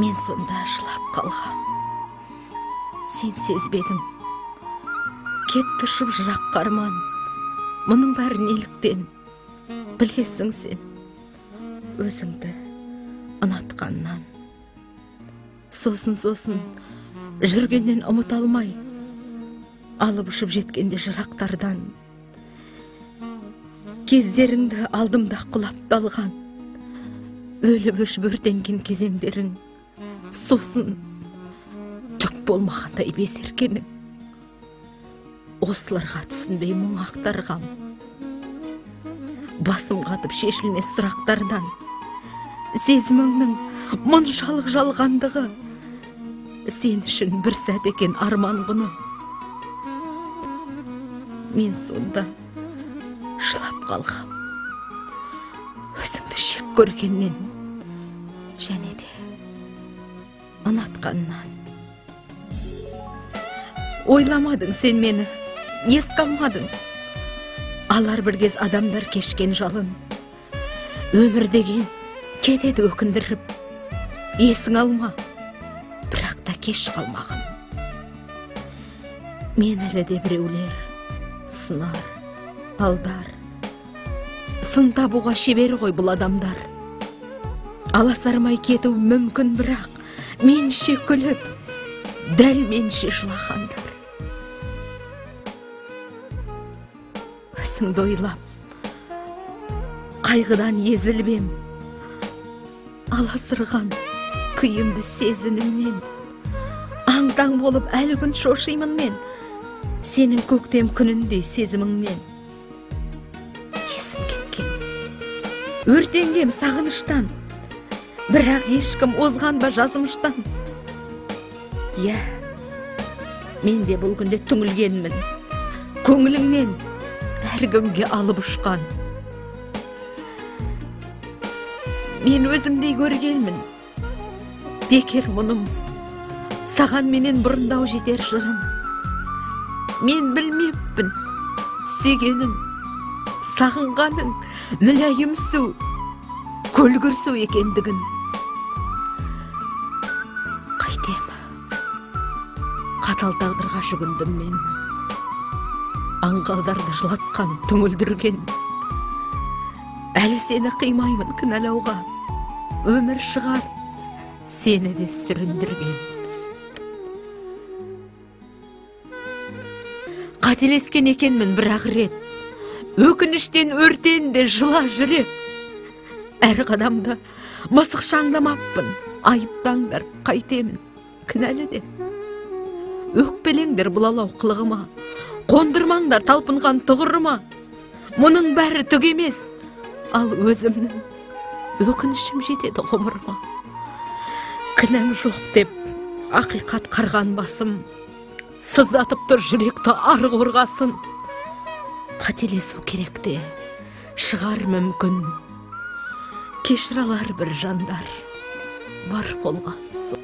Мен сонда жылап қалғам. Сен сезбедің. Кетті ұшып жырақ қарман. Мұның бәрі неліктен? Білесің сен. Өзіңді ұнатқаннан. Сосын жүргеннен ұмыт алмай, алып ұшып жеткенде жырақтардан. Кездеріңді алдымда құлапталған, өліп өшіп өртенген кезеңдерің. Сосын түк болмағандай безеркенің. Осыларға түсінбей мұң ақтарғам. Басым қатып шешілмес сұрақтардан. Сезіміңнің мұншалық жалғандығы, сен үшін бір сәт екен арман құны. Мен сонда жылап қалғам. Өзіңді шек көргеннен, және де ұнатқаннан. Ойламадың сен мені, еске алмадың. Алар бір кез адамдар кешкен жалын. Өмір деген кетеді өкіндіріп. Есің алма, бірақ та кеш қалмағын. Мен әлі де біреулер, сынар, алдар. Сын табуға шебер ғой бұл адамдар. Аласармай кету мүмкін, бірақ менше күліп, дәл менше жылағандар. Өзіңді ойлап, қайғыдан езілбем, аласырған күйімді сезініммен. Аңтаң болып әлі күн шошимын мен, сенің көктем күніндей сезіміңнен. Есім кеткен, өртенгем сағыныштан, бірақ ешкім озған ба жазымыштан. Иә, мен де бұл күнде түңілгенмін, көңіліңнен әркімге алып ұшқан. Мен өзімдей көргенмін, бекер мұным, саған менен бұрындау жетер жырым. Мен білмеппін, сүйгенің, сағынғаның мүләйім су, көлгір су екендігін. Қайтем, қатал тағдырға жүгіндім мен. Аңғалдарды жылатқан, түңілдірген. Әлі сені қимаймын кінәлауға. Өмір шығар, сені де сүріндірген. Қателескен екенмін бірақ рет. Өкініштен өртенді жыла жүрек. Әр қадамда мысық шаңдамаппын. Айыптаңдар, қайтемін, кінәлі де. Өкпелеңдер бұлалау қылығыма. Қондырмаңдар талпынған тұғырыма. Мұның бәрі түк емес, ал өзімнің өкінішім жетеді ғұмырыма. Кінәм жоқ деп ақиқат қарған басым, сыздатып тұр жүректі ар қорғасын. Қателесу керек те, шығар мүмкін. Кешір алар бір жандар, бар болғансын.